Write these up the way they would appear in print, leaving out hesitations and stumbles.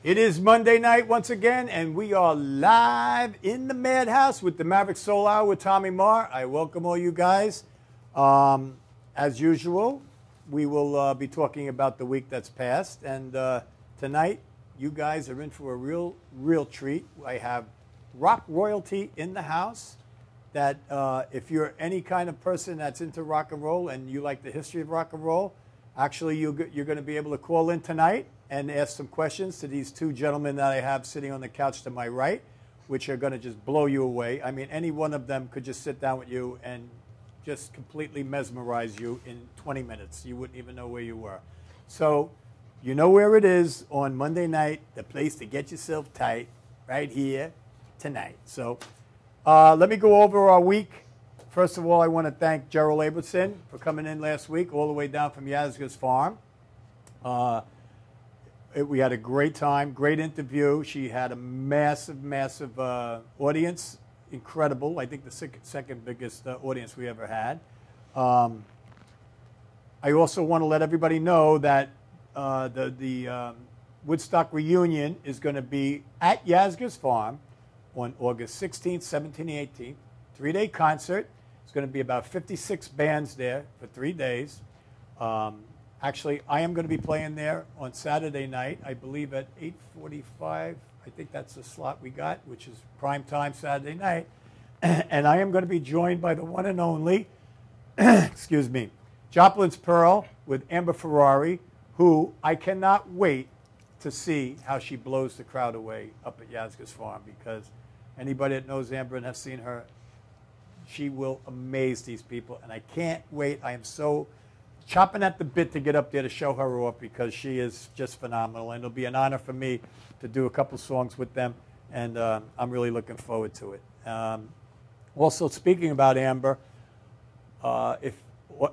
It is Monday night once again, and we are live in the Madhouse with the Maverick Soul Hour with Tommy Mngr. I welcome all you guys. As usual, we will be talking about the week that's passed, and tonight you guys are in for a real treat. I have rock royalty in the house. That if you're any kind of person that's into rock and roll and you like the history of rock and roll, actually you're going to be able to call in tonight and ask some questions to these two gentlemen that I have sitting on the couch to my right, which are going to just blow you away. I mean, any one of them could just sit down with you and just completely mesmerize you in 20 minutes. You wouldn't even know where you were. So you know where it is on Monday night, the place to get yourself tight, right here tonight. So let me go over our week. First of all, I want to thank Gerald Abelson for coming in last week all the way down from Yazga's farm. We had a great time, great interview. She had a massive audience, incredible. I think the second biggest audience we ever had. I also want to let everybody know that the Woodstock reunion is going to be at Yazga's farm on August 16th, 17th, and 18th. 3-day concert. It's going to be about 56 bands there for 3 days. Actually, I am going to be playing there on Saturday night, I believe at 8:45. I think that's the slot we got, which is prime time Saturday night. And I am going to be joined by the one and only, excuse me, Joplin's Pearl with Amber Ferrari, who I cannot wait to see how she blows the crowd away up at Yazga's farm, because anybody that knows Amber and has seen her, she will amaze these people, and I can't wait. I am so chopping at the bit to get up there to show her off, because she is just phenomenal, and it'll be an honor for me to do a couple songs with them, and I'm really looking forward to it. Also, speaking about Amber, if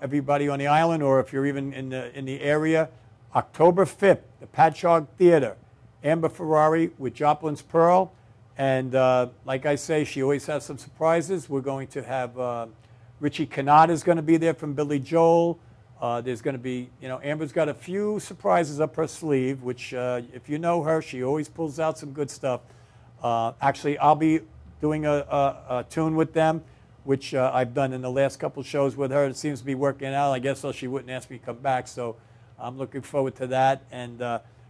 everybody on the island, or if you're even in the area, October 5th, the Patchogue Theater, Amber Ferrari with Joplin's Pearl. And like I say, she always has some surprises. We're going to have Richie Cannata is going to be there from Billy Joel. There's going to be, Amber's got a few surprises up her sleeve, which if you know her, she always pulls out some good stuff. Actually, I'll be doing a tune with them, which I've done in the last couple shows with her. It seems to be working out. I guess so she wouldn't ask me to come back, so I'm looking forward to that. And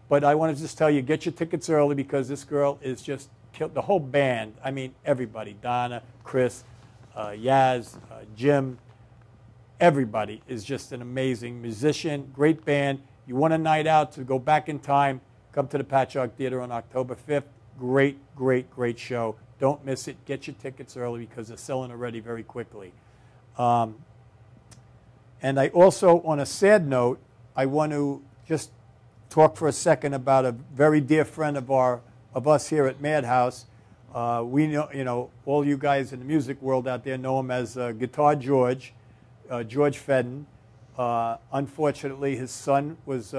but I want to just tell you, get your tickets early, because this girl is just killed. The whole band, I mean, everybody, Donna, Chris, Yaz, Jim, everybody is just an amazing musician, great band. You want a night out to go back in time, come to the Patchogue Theater on October 5th. Great show. Don't miss it. Get your tickets early, because they're selling already very quickly. And I also, on a sad note, I want to just talk for a second about a very dear friend of us here at Madhouse. We know, all you guys in the music world out there know him as Guitar George, George Fedden. Unfortunately, his son was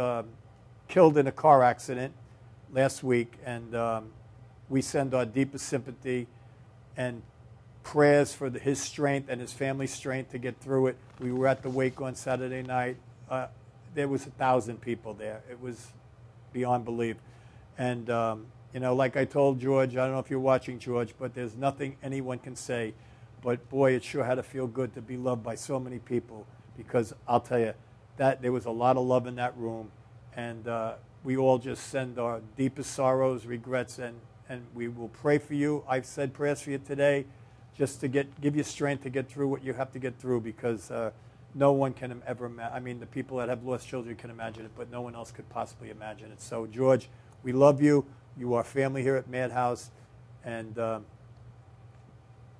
killed in a car accident last week, and we send our deepest sympathy and prayers for his strength and his family's strength to get through it. We were at the wake on Saturday night. There was 1,000 people there. It was beyond belief. And like I told George, I don't know if you're watching, George, but there's nothing anyone can say. But boy, it sure had to feel good to be loved by so many people, because I'll tell you that there was a lot of love in that room, and we all just send our deepest sorrows, regrets, and we will pray for you. I've said prayers for you today, just to give you strength to get through what you have to get through, because no one can ever imagine. I mean, the people that have lost children can imagine it, but no one else could possibly imagine it. So, George, we love you. You are family here at Madhouse, and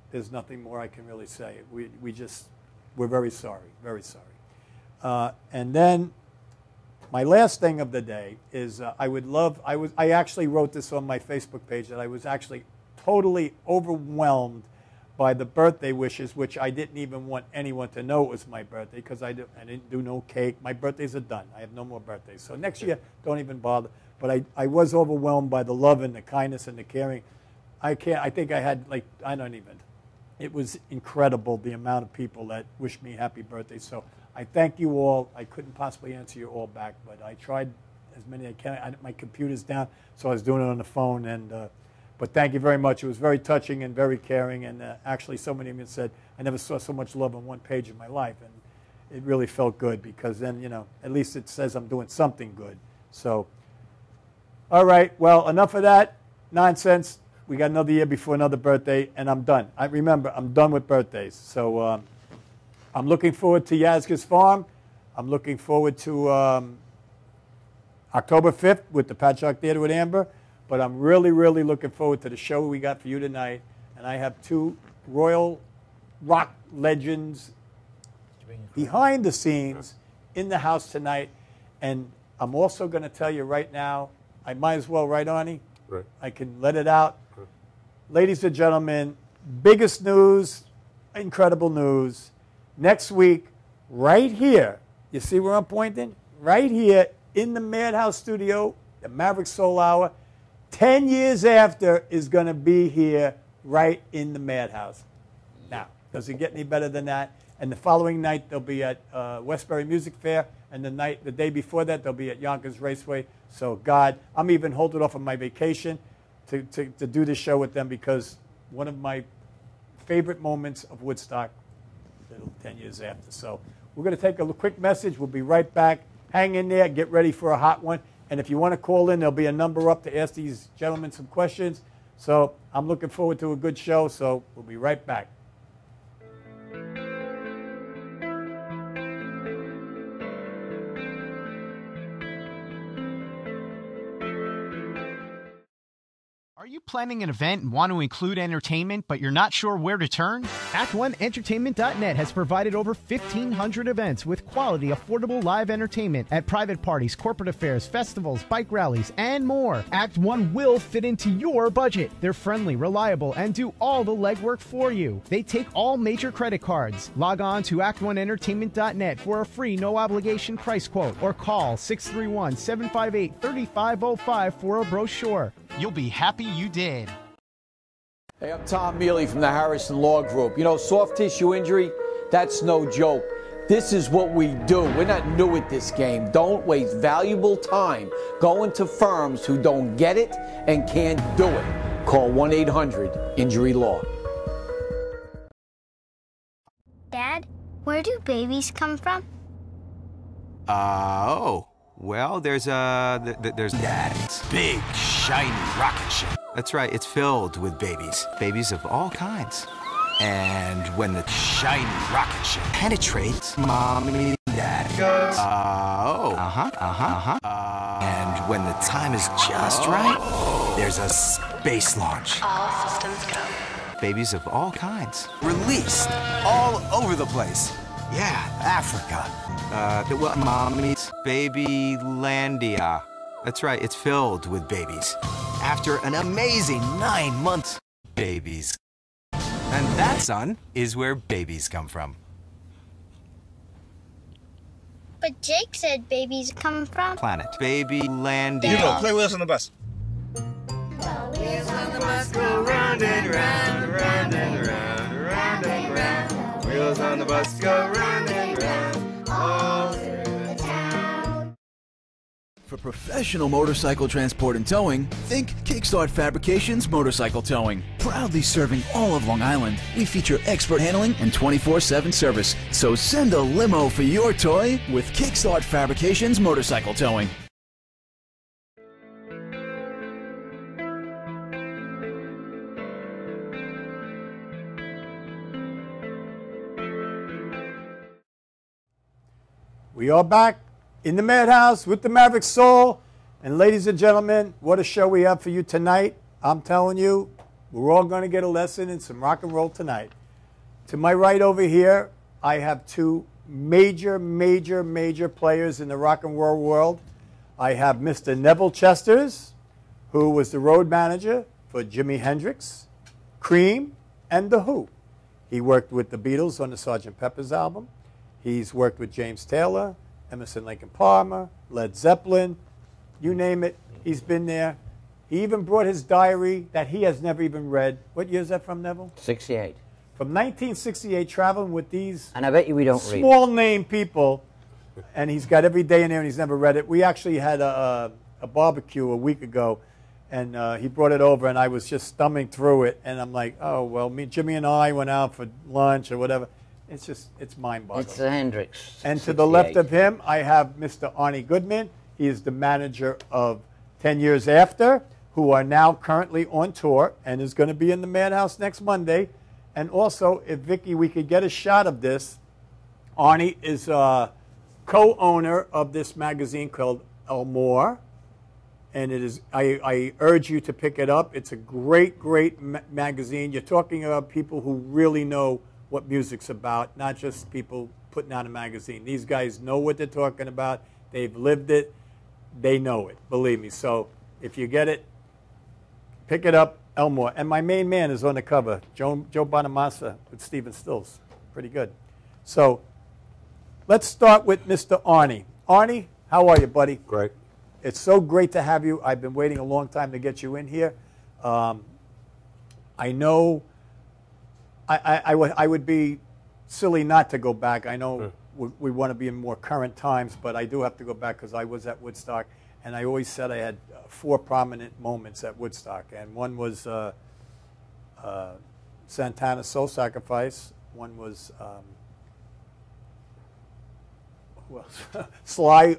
there's nothing more I can really say. We're very sorry, very sorry. And then my last thing of the day is I actually wrote this on my Facebook page, that I was actually totally overwhelmed by the birthday wishes, which I didn't even want anyone to know it was my birthday, because I didn't do no cake. My birthdays are done. I have no more birthdays. So next year, don't even bother. But I was overwhelmed by the love and the kindness and the caring. I think I had, it was incredible, the amount of people that wished me happy birthday. So I thank you all. I couldn't possibly answer you all back, but I tried as many as I can. My computer's down, so I was doing it on the phone. But thank you very much. It was very touching and very caring. And actually, so many of you said, I never saw so much love on one page in my life. And it really felt good because then, at least it says I'm doing something good. So, all right. Well, enough of that nonsense. We got another year before another birthday, and I'm done. Remember, I'm done with birthdays. So I'm looking forward to Yazga's Farm. I'm looking forward to October 5th with the Patchogue Theater with Amber. But I'm really, really looking forward to the show we got for you tonight. And I have two royal rock legends behind the scenes in the house tonight. And I'm also going to tell you right now, I might as well, right, Arnie? Right. I can let it out. Right. Ladies and gentlemen, biggest news, incredible news. Next week, right here, you see where I'm pointing? Right here in the Madhouse studio, the Maverick Soul Hour, 10 years after is going to be here right in the Madhouse. Now, does it get any better than that? And the following night, they'll be at Westbury Music Fair. And the day before that, they'll be at Yonkers Raceway. So, God, I'm even holding off on my vacation to do this show with them because one of my favorite moments of Woodstock, 10 years after. So we're going to take a quick message. We'll be right back. Hang in there. Get ready for a hot one. And if you want to call in, there'll be a number up to ask these gentlemen some questions. So I'm looking forward to a good show. So we'll be right back. Are you planning an event and want to include entertainment, but you're not sure where to turn? Act1Entertainment.net has provided over 1,500 events with quality, affordable live entertainment at private parties, corporate affairs, festivals, bike rallies, and more. Act 1 will fit into your budget. They're friendly, reliable, and do all the legwork for you. They take all major credit cards. Log on to Act1Entertainment.net for a free, no-obligation price quote or call 631-758-3505 for a brochure. You'll be happy you did. Hey, I'm Tom Mealy from the Harrison Law Group. You know, soft tissue injury, that's no joke. This is what we do. We're not new at this game. Don't waste valuable time going to firms who don't get it and can't do it. Call 1-800-INJURY-LAW. Dad, where do babies come from? Well, there's that big, shiny rocket ship. That's right, it's filled with babies of all kinds. And when the shiny rocket ship penetrates, Mommy and Dad goes, and when the time is just right, there's a space launch. All systems go. Babies of all kinds, released all over the place. Yeah, Africa. Mommy's Babylandia. That's right, it's filled with babies. After an amazing 9 months, babies. And that, son, is where babies come from. But Jake said babies come from Planet Babylandia. You go, play with us on the bus. Wheels on the bus go round and round, round and round, round and round. Wheels on the bus go round and round, all through the town. For professional motorcycle transport and towing, think Kickstart Fabrications Motorcycle Towing. Proudly serving all of Long Island, we feature expert handling and 24/7 service. So send a limo for your toy with Kickstart Fabrications Motorcycle Towing. We are back in the Madhouse with the Maverick Soul. And ladies and gentlemen, what a show we have for you tonight. I'm telling you, we're all going to get a lesson in some rock and roll tonight. To my right over here, I have two major players in the rock and roll world. I have Mr. Neville Chesters, who was the road manager for Jimi Hendrix, Cream, and The Who. He worked with the Beatles on the Sgt. Pepper's album. He's worked with James Taylor, Emerson, Lake and Palmer, Led Zeppelin, you name it, he's been there. He even brought his diary that he has never even read. What year is that from, Neville? 68. From 1968, traveling with these and I bet you we don't small-name people and he's got every day in there, and he's never read it. We actually had a barbecue a week ago, and he brought it over, and I was just thumbing through it, and I'm like, oh, well, Jimmy and I went out for lunch or whatever. It's mind-boggling. It's the Hendrix. And to the left of him, I have Mr. Arnie Goodman. He is the manager of 10 Years After, who are now currently on tour and is going to be in the Madhouse next Monday. And also, if Vicky, we could get a shot of this, Arnie is a co-owner of this magazine called Mngr. And it is, I urge you to pick it up. It's a great, great magazine. You're talking about people who really know what music's about, not just people putting out a magazine. These guys know what they're talking about. They've lived it. They know it, believe me. So if you get it, pick it up, Mngr. And my main man is on the cover, Joe Bonamassa with Stephen Stills. Pretty good. So let's start with Mr. Arnie. Arnie, how are you, buddy? Great. It's so great to have you. I've been waiting a long time to get you in here. I know I would be silly not to go back. I know we want to be in more current times, but I do have to go back because I was at Woodstock, and I always said I had 4 prominent moments at Woodstock, and one was Santana's Soul Sacrifice. One was Sly,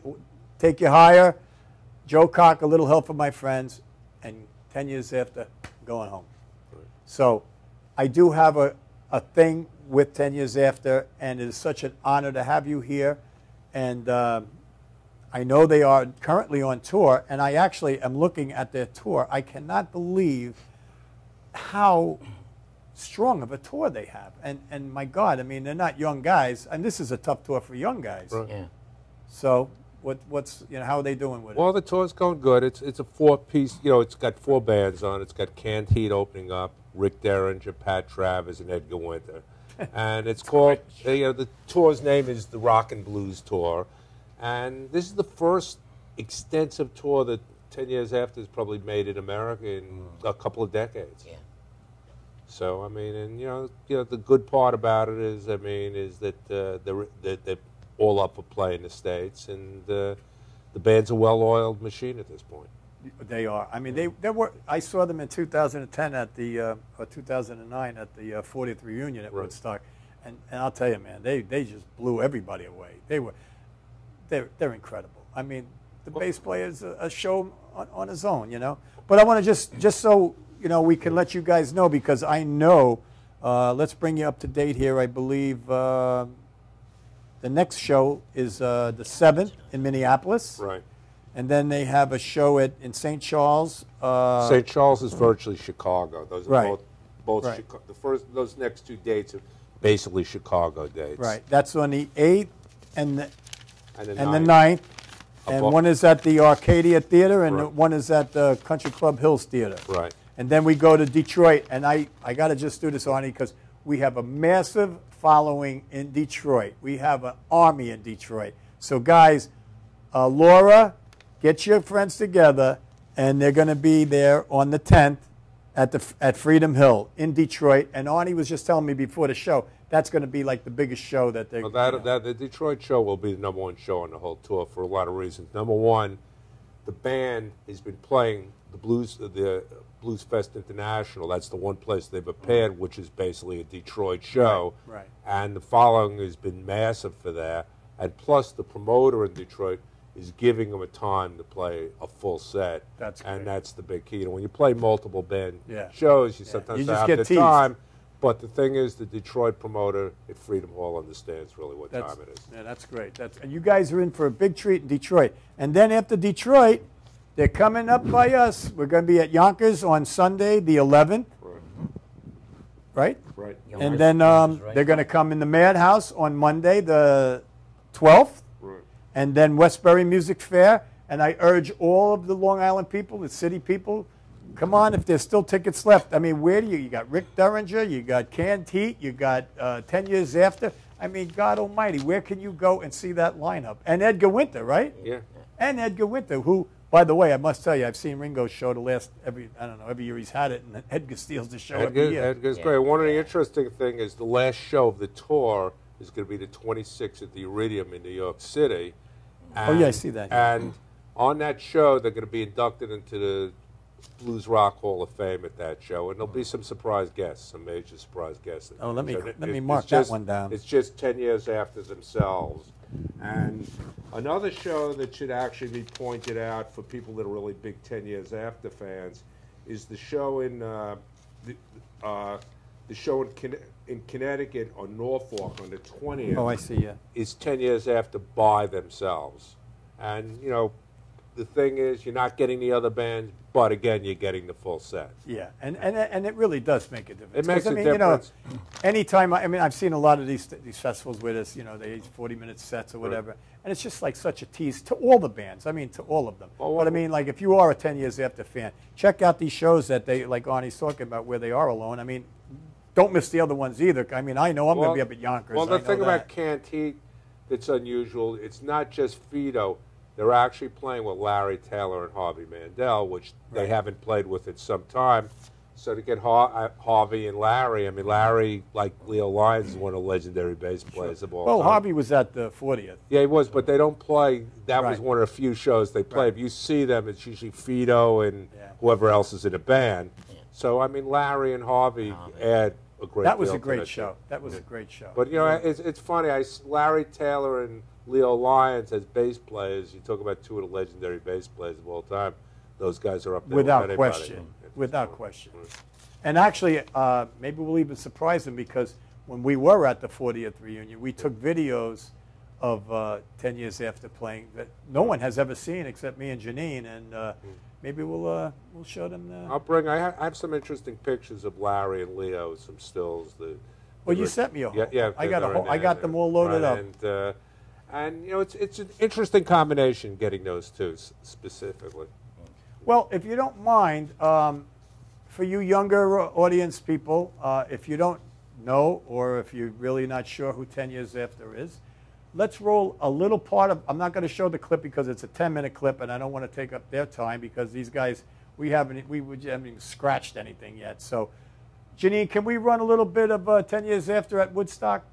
Take You Higher, Joe Cock, A Little Help from My Friends, and 10 Years After, Going Home. So I do have a thing with 10 Years After, and it is such an honor to have you here. And I know they are currently on tour, and I actually am looking at their tour. I cannot believe how strong of a tour they have. And my God, I mean, they're not young guys, and this is a tough tour for young guys. Right. Yeah. So what's how are they doing with it? Well, the tour's going good. It's a 4-piece. It's got 4 bands on. It's got Canned Heat opening up, Rick Derringer, Pat Travers, and Edgar Winter. And it's called, the tour's name is the Rock and Blues Tour. And this is the first extensive tour that 10 Years After has probably made in America in a couple of decades. Yeah. So, I mean, and, the good part about it is, is that they're all up for play in the States, and the band's a well-oiled machine at this point. They are. I mean, they were. I saw them in 2010 at the or 2009 at the 40th reunion at Woodstock, and I'll tell you, man, they just blew everybody away. They're incredible. I mean, the bass player is a show on his own, But I want to just so we can let you guys know, because I know. Let's bring you up to date here. I believe the next show is the 7th in Minneapolis. Right. And then they have a show in St. Charles. St. Charles is virtually Chicago. Those are both right. Chicago. Those next 2 dates are basically Chicago dates. Right. That's on the 8th and the 9th. And one is at the Arcadia Theater, and one is at the Country Club Hills Theater. Right. And then we go to Detroit. And I got to just do this, Arnie, because we have a massive following in Detroit. We have an army in Detroit. So, guys, Laura, get your friends together, and they're going to be there on the 10th at Freedom Hill in Detroit. And Arnie was just telling me before the show, that's going to be like the biggest show that they're going to the Detroit show will be the #1 show on the whole tour for a lot of reasons. Number one, the band has been playing the Blues Fest International. That's the one place they've appeared, which is basically a Detroit show. Right. And the following has been massive for that. And plus, the promoter in Detroit is giving them a time to play a full set. That's great. And that's the big key. When you play multiple band Yeah. shows, you Yeah. sometimes You just have get the teased. time. But the thing is, the Detroit promoter at Freedom Hall understands really what time it is. Yeah, that's great. And you guys are in for a big treat in Detroit. And then after Detroit, they're coming up by us. We're going to be at Yonkers on Sunday, the 11th. Right? Right. And then they're going to come in the Madhouse on Monday, the 12th. Right. And then Westbury Music Fair. And I urge all of the Long Island people, the city people, come on, if there's still tickets left. I mean, where do you got Rick Derringer, you got Canned Heat, you got 10 Years After. I mean, God almighty, where can you go and see that lineup? And Edgar Winter, right? Yeah. And Edgar Winter, who, by the way, I must tell you, I've seen Ringo's show every year he's had it, and Edgar steals the show every year. Edgar's great. One of the interesting things is the last show of the tour is going to be the 26th at the Iridium in New York City. Oh, yeah, I see that. And on that show, they're going to be inducted into the Blues Rock Hall of Fame at that show, and there'll be some surprise guests, some major surprise guests. Oh, let me mark that one down. It's just 10 years after themselves. And another show that should actually be pointed out for people that are really big 10 years after fans is the show in in Connecticut or Norfolk on the 20th. Oh, I see, yeah. Is 10 years after by themselves. And, you know, the thing is, you're not getting the other bands, but again, you're getting the full set. Yeah, and it really does make a difference. It makes a You difference. know, anytime, I've seen a lot of these festivals with us, you know, they 40-minute sets or whatever, and it's just like such a tease to all the bands. I mean, to all of them. But I mean, like, if you are a 10 years after fan, check out these shows that they, like Arnie's talking about, where they are alone. I mean, don't miss the other ones either. I mean, I know I'm going to be up at Yonkers. Well, the thing about Canned Heat that's unusual, it's not just Fido. They're actually playing with Larry Taylor and Harvey Mandel, which they haven't played with in some time. So to get Harvey and Larry, I mean, Larry, like Leo Lyons, is one of the legendary bass players of all time. Well, Harvey was at the 40th. Yeah, he was, but they don't play. That was one of the few shows they play. If you see them, it's usually Fido and whoever else is in a band. So, I mean, Larry and Harvey add a great deal. That was a great show. That was a great show. But, you know, it's funny. Larry Taylor and Leo Lyons as bass players, you talk about two of the legendary bass players of all time. Those guys are up there without question. Without question. And actually, maybe we'll even surprise them, because when we were at the 40th reunion, we took videos of 10 years after playing that no one has ever seen except me and Janine, and maybe we'll show them. I have some interesting pictures of Larry and Leo, some stills. Well, you sent me a whole. Yeah, I got them all loaded up. And you know, it's an interesting combination getting those two specifically. Well, if you don't mind, for you younger audience people, if you don't know, or if you're really not sure who 10 Years After is, let's roll a little part of. I'm not going to show the clip because it's a 10-minute clip, and I don't want to take up their time, because these guys, we haven't even scratched anything yet. So, Janine, can we run a little bit of 10 Years After at Woodstock?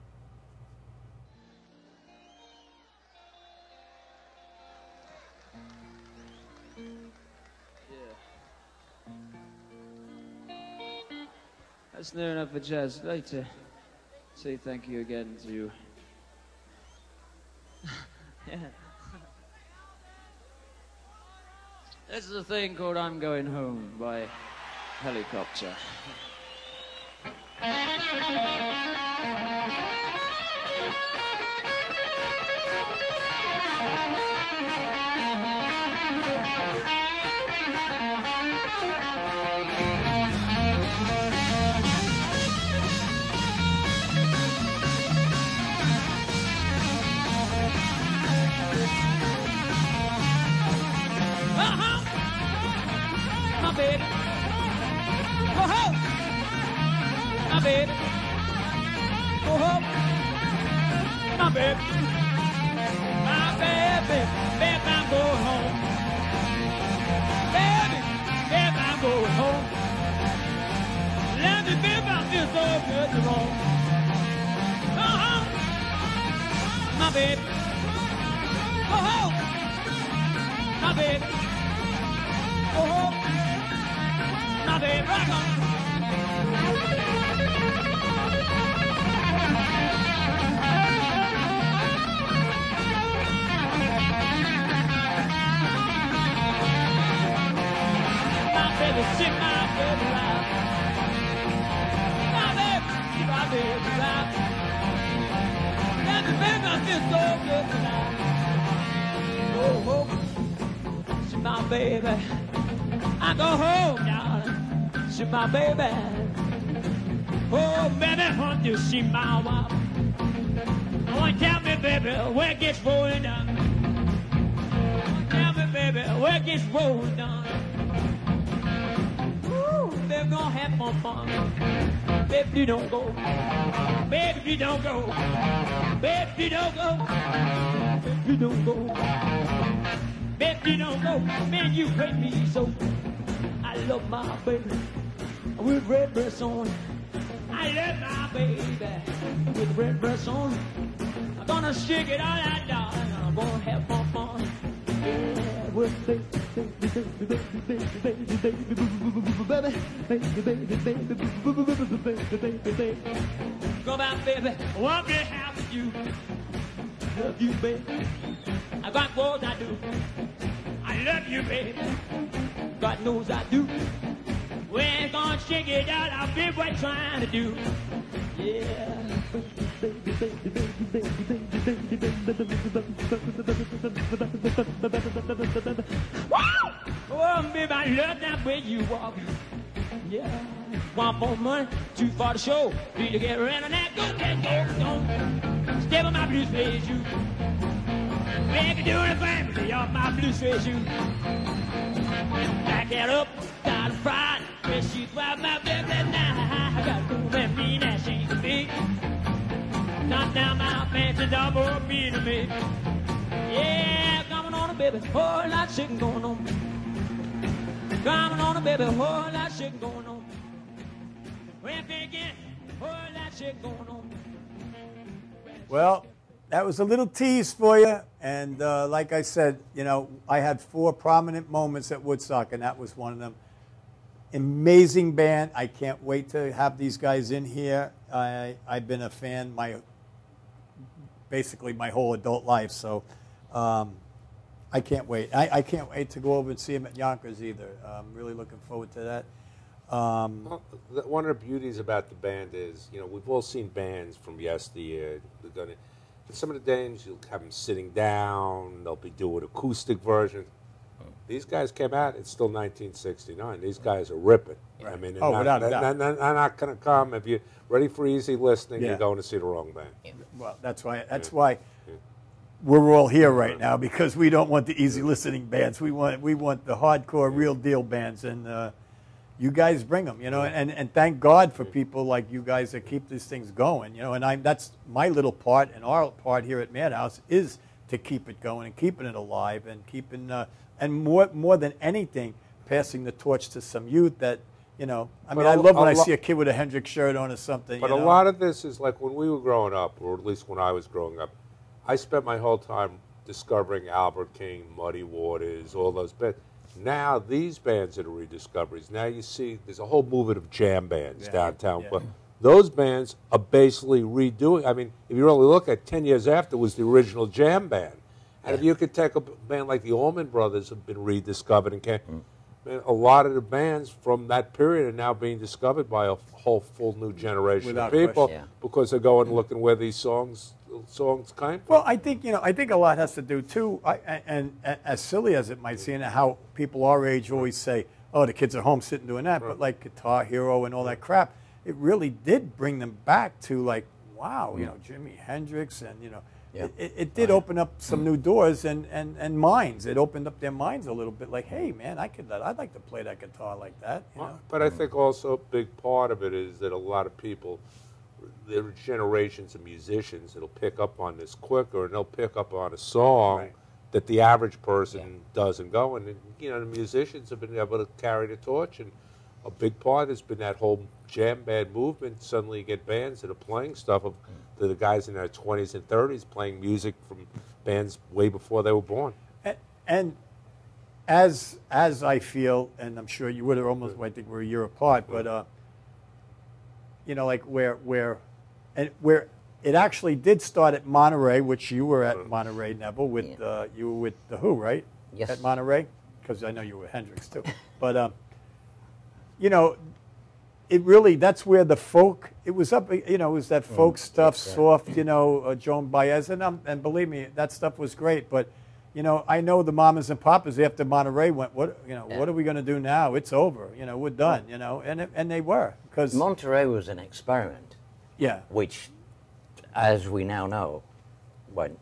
That's near enough for jazz. I'd like to say thank you again to you. Yeah. This is a thing called I'm Going Home by Helicopter. Baby, go home, my baby, go home, my baby, baby, I'm going home, baby, I'm going home. Let me baby, I feel so good to roll. Go home, my baby, go home, my baby, go home. My baby, rock on. My baby, sing my baby loud. My baby loud. And the baby, I feel so good tonight. Oh, oh, she's my baby. I go home, darling. She my baby. Oh, baby, hunt you, she my wife. I want to tell me, baby, where it gets rolling down. Tell me, baby, where it gets rolling down. Ooh, baby, gonna have more fun. Baby, you don't go. Baby, you don't go. Baby, you don't go. Baby, you don't go. Baby, you don't go. Man, you hate me so. I love my baby with red dress on. I I left my baby with the red dress on. I'm gonna shake it all out, darling. I'm gonna have more fun. Yeah, with baby, baby. Come out, baby. I want to have with you. Love you, baby. I got what I do. I love you, baby. God knows I do. We ain't gonna shake it out. I'll be what I'm trying to do. Yeah. Oh, baby, I love that way you walk. Yeah. Want more money? Too far to show. Need to get rid of that. Go, go. Step on my blue suede shoe. Make it do the family off my blue suede shoe. Back that up, got a fried. Wish she'd wipe my baby now. I got to go and mean that she can be. Knock down my pants and double me to me. Yeah, coming on, baby. Whole lot of shaking going on. Coming on, baby. Whole lot of shaking going on. Well, that was a little tease for you. And like I said, you know, I had 4 prominent moments at Woodstock, and that was one of them. Amazing band. I can't wait to have these guys in here. I've been a fan basically my whole adult life, so I can't wait. I can't wait to go over and see them at Yonkers either. I'm really looking forward to that. Well, one of the beauties about the band is, you know, we've all seen bands from yesteryear. Some of the days you'll have them sitting down. They'll be doing acoustic versions. These guys came out. It's still 1969. These guys are ripping. Right. I mean, without a doubt. They're not going to come. If you're ready for easy listening, you're going to see the wrong band. Yeah. Well, that's why we're all here right now, because we don't want the easy listening bands. We want the hardcore, real deal bands, and you guys bring them. You know, and thank God for people like you guys that keep these things going. You know, and that's my little part, and our part here at Madhouse is to keep it going and keeping it alive and keeping. And more than anything, passing the torch to some youth that, you know, I mean, I love when I see a kid with a Hendrix shirt on or something. But a lot of this is like when we were growing up, or at least when I was growing up, I spent my whole time discovering Albert King, Muddy Waters, all those bands. Now these bands are the rediscoveries. Now you see there's a whole movement of jam bands downtown. Yeah. But those bands are basically redoing. I mean, if you really look at 10 years after was the original jam band. And if you could take a band like the Allman Brothers have been rediscovered, and man, a lot of the bands from that period are now being discovered by a whole full new generation of people because they're going looking where these songs came from. Well, I think a lot has to do too, and as silly as it might seem, how people our age always say, "Oh, the kids are home sitting doing that," but like Guitar Hero and all that crap, it really did bring them back to like, wow, you know, Jimi Hendrix and you know. Yeah. It did open up some new doors and minds. It opened up their minds a little bit. Like, hey, man, I'd like to play that guitar like that. You know? But I think also a big part of it is that a lot of people, there are generations of musicians that'll pick up on this quicker, and they'll pick up on a song that the average person doesn't go. And you know, the musicians have been able to carry the torch, and a big part has been that whole jam band movement. Suddenly, you get bands that are playing stuff of the guys in their 20s and 30s playing music from bands way before they were born. And as I feel, and I'm sure you would have almost, I think we're a year apart, but you know, like where it actually did start at Monterey, which you were at Monterey, Neville, with you were with the Who, right? Yes. At Monterey, because I know you were Hendrix too, but you know. It really, that's where the folk, it was up, you know, it was that folk stuff, soft, you know, Joan Baez, and believe me, that stuff was great. But, you know, I know the mamas and papas after Monterey went, what are we going to do now? It's over, you know, we're done, you know, and they were. Because Monterey was an experiment. Yeah. Which, as we now know, went,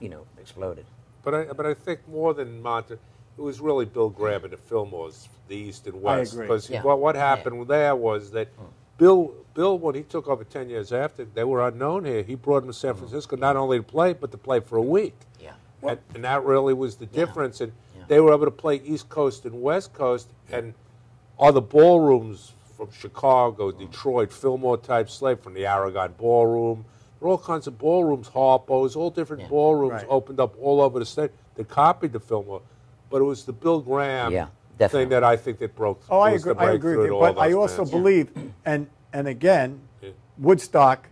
you know, exploded. But I think more than Monterey, it was really Bill Graham and the Fillmores, the East and West. I agree. Because what happened there was that Bill, when he took over 10 years after, they were unknown here. He brought them to San Francisco not only to play, but to play for a week. Yeah. And that really was the difference. And they were able to play East Coast and West Coast, and other ballrooms from Chicago, Detroit, Fillmore-type slave from the Aragon Ballroom. There were all kinds of ballrooms, Harpo's, all different ballrooms opened up all over the state. They copied the Fillmore, but it was the Bill Graham thing that I think that broke. Oh, I agree. I agree with you. But I also believe, and again, Woodstock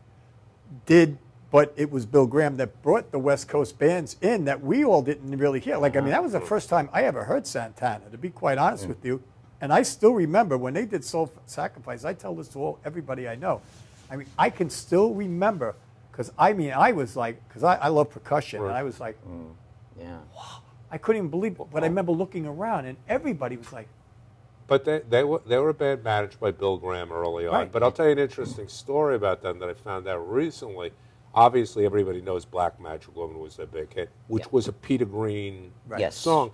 did. But it was Bill Graham that brought the West Coast bands in that we all didn't really hear. Like, I mean, that was the first time I ever heard Santana, to be quite honest with you. And I still remember when they did Soul Sacrifice, I tell this to everybody I know. I mean, I can still remember, because, I mean, I was like, because I love percussion, and I was like, wow. I couldn't even believe it. But I remember looking around, and everybody was like. But they were a band managed by Bill Graham early on. But I'll tell you an interesting story about them that I found out recently. Obviously, everybody knows Black Magic Woman was their big hit, which was a Peter Green song.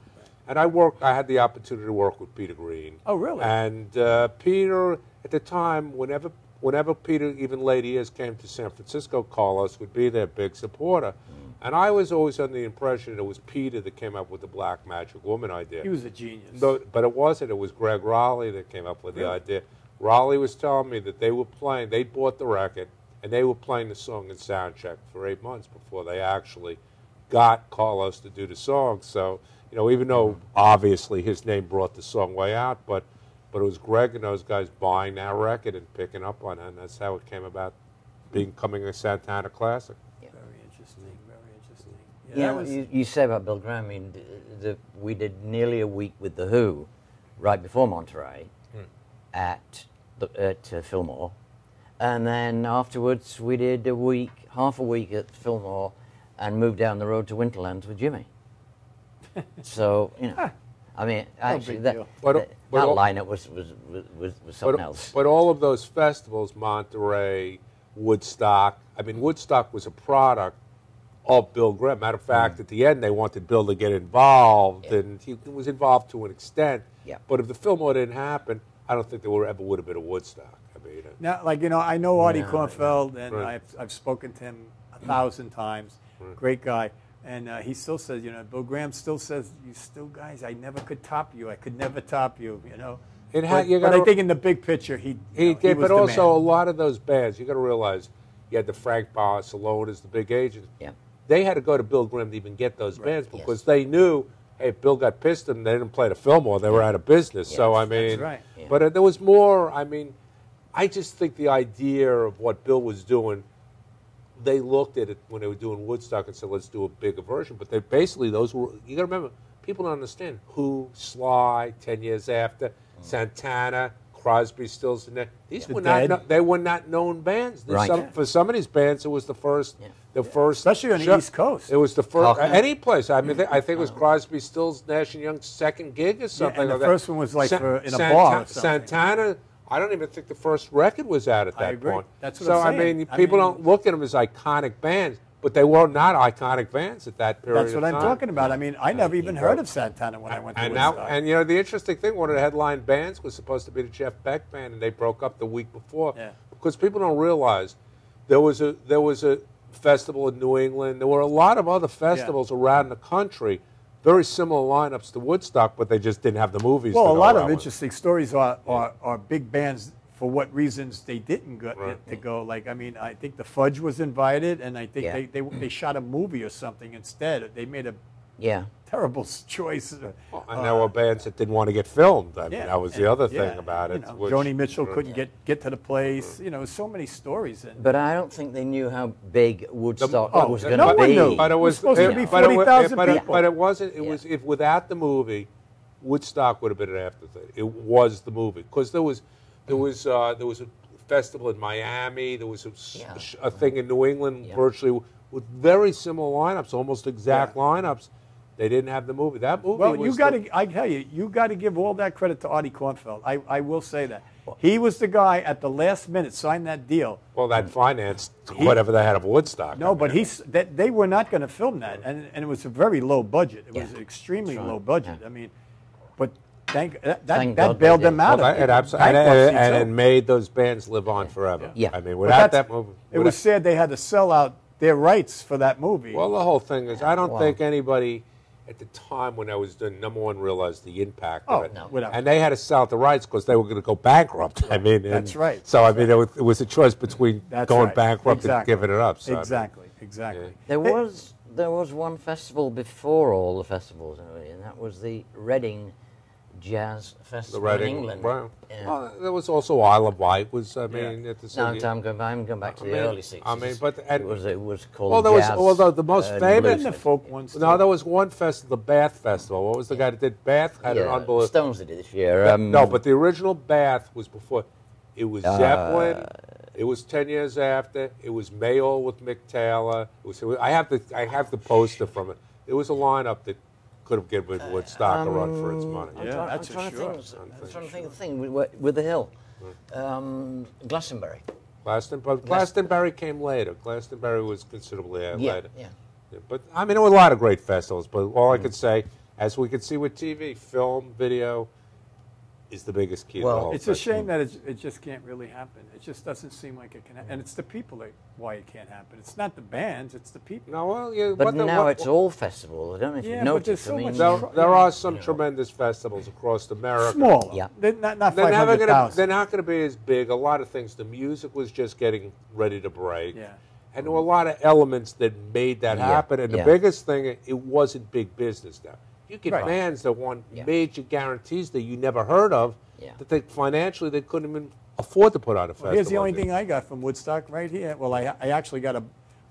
And I had the opportunity to work with Peter Green. Oh, really? And Peter, at the time, whenever Peter, even late years, came to San Francisco, Carlos would be their big supporter. And I was always under the impression that it was Peter that came up with the Black Magic Woman idea. He was a genius. But it wasn't. It was Greg Raleigh that came up with the idea. Raleigh was telling me that they bought the record, and they were playing the song in soundcheck for 8 months before they actually got Carlos to do the song. So, you know, even though obviously his name brought the song way out, but it was Greg and those guys buying that record and picking up on it, and that's how it came about becoming a Santana classic. Very interesting, very interesting. You say about Bill Graham, I mean, we did nearly a week with The Who right before Monterey at Fillmore. And then afterwards, we did half a week at Fillmore, and moved down the road to Winterlands with Jimmy. So, you know, I mean, actually, that lineup was something else. But all of those festivals, Monterey, Woodstock, I mean, Woodstock was a product of Bill Graham. Matter of fact, at the end, they wanted Bill to get involved, and he was involved to an extent. But if the Fillmore didn't happen, I don't think there ever would have been a Woodstock. Now, like, you know, I know Arnie Kornfeld, and I've spoken to him 1,000 times. Great guy. And he still says, you know, Bill Graham still says, you still guys, I never could top you. I could never top you, you know. But I think in the big picture, he did. But also, a lot of those bands, you got to realize, you had the Frank Barcelona as the big agent. They had to go to Bill Graham to even get those bands because they knew, hey, if Bill got pissed and they didn't play the Fillmore, they were out of business. So, I mean, but there was more, I mean, I just think the idea of what Bill was doing, they looked at it when they were doing Woodstock and said, let's do a bigger version. But they basically, those were, you got to remember, people don't understand. Who, Sly, 10 years after, Santana, Crosby, Stills, and that. These were not, they were not known bands. For some of these bands, it was the first, especially on the East Coast. It was the first, any place. I mean, I think it was Crosby, Stills, Nash and Young's second gig or something and like the that. first one was like in a bar or something. Santana, I don't even think the first record was out at that point. That's what I'm saying. I mean, people don't look at them as iconic bands, but they were not iconic bands at that period of time. That's what I'm talking about. I mean, I never even heard of Santana when I went to Woodstock. And, you know, the interesting thing, one of the headline bands was supposed to be the Jeff Beck Band, and they broke up the week before. Because people don't realize there was a festival in New England. There were a lot of other festivals around the country, very similar lineups to Woodstock, but they just didn't have the movies. Well, a lot of interesting stories are big bands for what reasons they didn't go. Like, I mean, I think the Fudge was invited, and I think they shot a movie or something instead. They made a terrible choice. Well, and there were bands that didn't want to get filmed. I mean, that was the other thing about it. You know, Joni Mitchell couldn't get to the place. You know, so many stories. But I don't think they knew how big Woodstock was going to be. Knew. But it was supposed to be 40,000 people. But it wasn't. It was if without the movie, Woodstock would have been an afterthought. It was the movie because there was a festival in Miami. There was a thing in New England, virtually with very similar lineups, almost exact lineups. They didn't have the movie. That movie. Well, you got to. I tell you, you got to give all that credit to Arnie Kornfeld. I will say that he was the guy at the last minute signed that deal. Well, that financed whatever they had of Woodstock. No, but they were not going to film that, and it was a very low budget. It was extremely low budget. I mean, but that bailed them out. And it made those bands live on forever. I mean, without that movie, it was sad they had to sell out their rights for that movie. Well, the whole thing is, I don't think anybody at the time when I was doing #1 realized the impact Oh, of it. no, without And they had to sell out the rights because they were going to go bankrupt. I mean, That's right. So I mean, it was a choice between That's going right. bankrupt Exactly. and giving it up. So, I mean, Exactly. There was one festival before all the festivals, and that was the Reading Jazz Festival the Reading, in England. right. Yeah. Well, there was also Isle of Wight. Was I mean, at the No, same I'm going back to the early 60s. I mean, but it was called. Well, there was Jazz, although the most famous the folk ones. No, there was one festival, the Bath Festival. What was the guy that did Bath? Had an unbelievable. Stones did it this year. No, but the original Bath was before. It was Zeppelin. It was 10 years after. It was Mayall with Mick Taylor. I have the poster from it. It was a lineup that could have given Woodstock a run for its money. Yeah, that's for sure. I'm trying to think of the thing with the hill. Glastonbury. Glastonbury came later. Glastonbury was considerably later. Yeah. But I mean, there were a lot of great festivals. But all I could say, as we could see with TV, film, video, is the biggest key to the whole it's a shame that it just can't really happen. It just doesn't seem like it can happen. And it's the people why it can't happen. It's not the bands, it's the people. No, well, yeah, but now it's all festivals. I don't know if you've noticed. So there are some tremendous festivals across America. Smaller. Yeah. They're not 500,000. They're not going to be as big. A lot of things. The music was just getting ready to break. Yeah. And there were a lot of elements that made that happen. And the biggest thing, it wasn't big business now. You get bands that won major guarantees that you never heard of, that they financially they couldn't even afford to put on a festival. Here's the only thing I got from Woodstock right here. Well, I actually got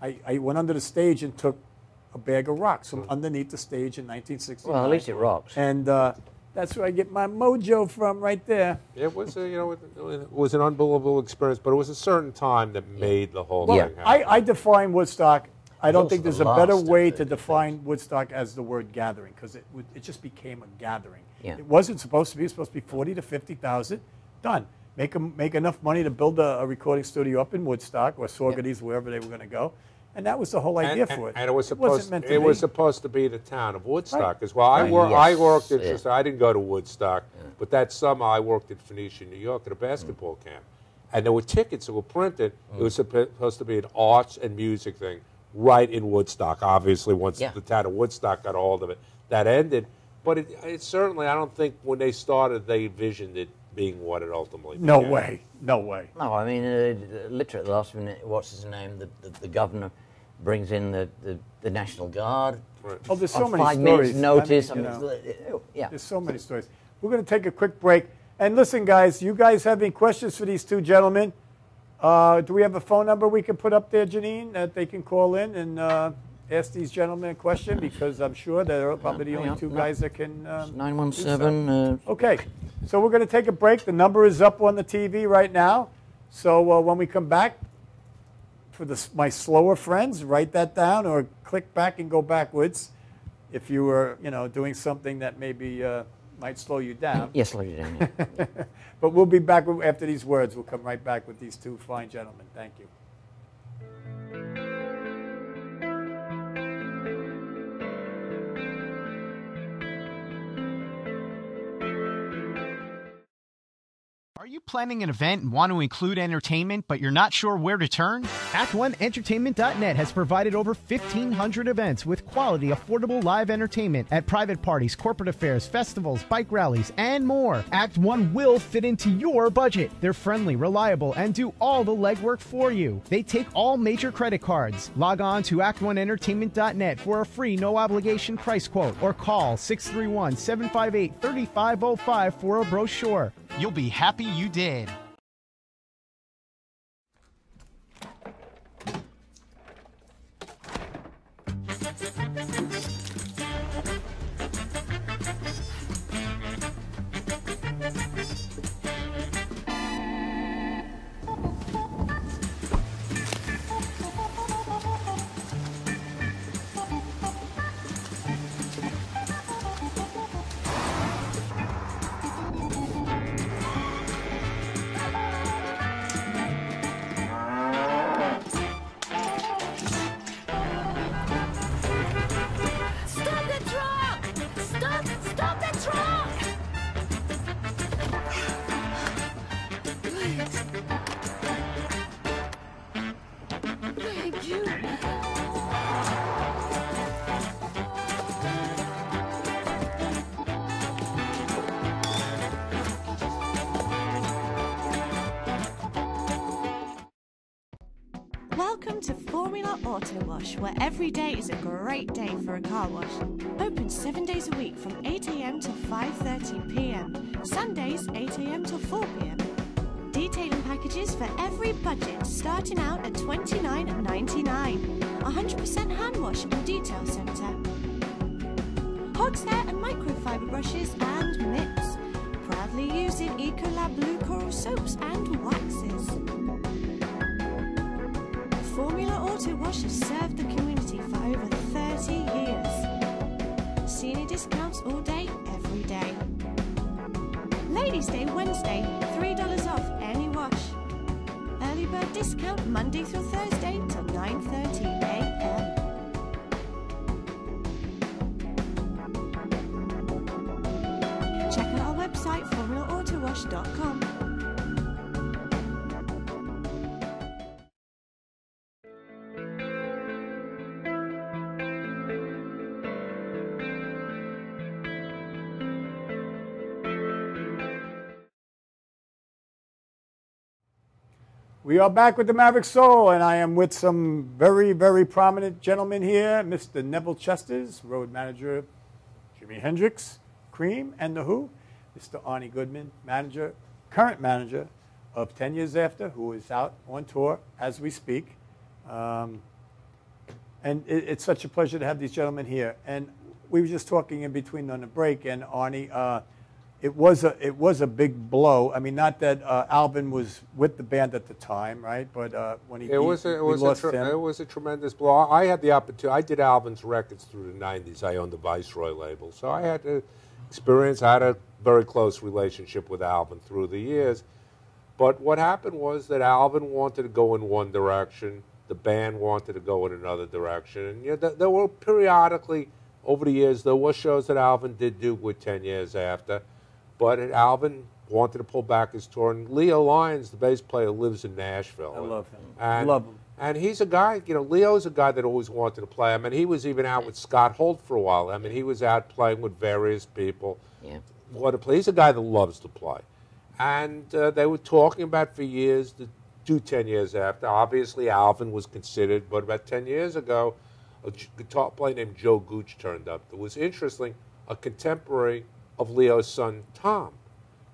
I went under the stage and took a bag of rocks from underneath the stage in 1969. Well, at least it rocks. And that's where I get my mojo from right there. It was it was an unbelievable experience, but it was a certain time that made the whole thing happen. I define Woodstock. I don't think there's the a better last way of to it, define Woodstock as the word gathering, because it just became a gathering. Yeah. It wasn't supposed to be. It was supposed to be 40 to 50,000. Done. Make enough money to build a recording studio up in Woodstock or Saugerties, wherever they were going to go, and that was the whole idea for it. And it was supposed to be the town of Woodstock as well. I worked at. I didn't go to Woodstock, but that summer I worked at Phoenicia, New York, at a basketball camp, and there were tickets that were printed. It was supposed to be an arts and music thing. Right in Woodstock, obviously, once the town of Woodstock got a hold of it, that ended. But it certainly, I don't think when they started, they envisioned it being what it ultimately became. No way. No, I mean, literally at the last minute, what's his name? The governor brings in the National Guard. Right. Oh, there's so on many 5 stories. minutes notice. There's so many stories. We're going to take a quick break. And listen, guys, you guys have any questions for these two gentlemen? Do we have a phone number we can put up there, Janine, that they can call in and ask these gentlemen a question? Because I'm sure they're probably the only two guys that can. 917. Okay, so we're going to take a break. The number is up on the TV right now. So when we come back, for my slower friends, write that down or click back and go backwards if you were doing something that maybe might slow you down. Yes, slow you down. Yeah. But we'll be back after these words. We'll come right back with these two fine gentlemen. Thank you. Are you planning an event and want to include entertainment, but you're not sure where to turn? Act1Entertainment.net has provided over 1,500 events with quality, affordable live entertainment at private parties, corporate affairs, festivals, bike rallies, and more. Act 1 will fit into your budget. They're friendly, reliable, and do all the legwork for you. They take all major credit cards. Log on to Act1Entertainment.net for a free, no-obligation price quote or call 631-758-3505 for a brochure. You'll be happy you did. Welcome to Formula Auto Wash, where every day is a great day for a car wash. Open 7 days a week from 8 a.m. to 5:30 p.m. Sundays 8 a.m. to 4 p.m. Detailing packages for every budget, starting out at $29.99. 100% hand wash and detail centre. Hot hair and microfiber brushes and mitts. Proudly using Ecolab Blue Coral soaps and waxes. Formula Auto Wash has served the community for over 30 years. Senior discounts all day, every day. Ladies' Day Wednesday, $3 off any wash. Early bird discount Monday through Thursday till 9:30 a.m. Check out our website, formulaautowash.com. We are back with the Maverick Soul, and I am with some very, very prominent gentlemen here. Mr. Neville Chesters, road manager, Jimi Hendrix, Cream, and The Who. Mr. Arnie Goodman, manager, current manager of 10 Years After, who is out on tour as we speak. And it's such a pleasure to have these gentlemen here. And we were just talking in between on the break, and Arnie, it was a big blow. I mean, not that Alvin was with the band at the time, right? But when we lost him, it was a tremendous blow. I had the opportunity. I did Alvin's records through the '90s. I owned the Viceroy label, so I had the experience. I had a very close relationship with Alvin through the years. But what happened was that Alvin wanted to go in one direction, the band wanted to go in another direction, and there were periodically over the years there were shows that Alvin did do with 10 Years After. But Alvin wanted to pull back his tour, and Leo Lyons, the bass player, lives in Nashville. I love him. Love him. And he's a guy, Leo's a guy that always wanted to play. I mean, he was even out with Scott Holt for a while. I mean, he was out playing with various people. Yeah. He's a guy that loves to play. And they were talking about for years to do 10 Years After. Obviously, Alvin was considered, but about 10 years ago, a guitar player named Joe Gooch turned up. It was interesting, a contemporary of Leo's son, Tom.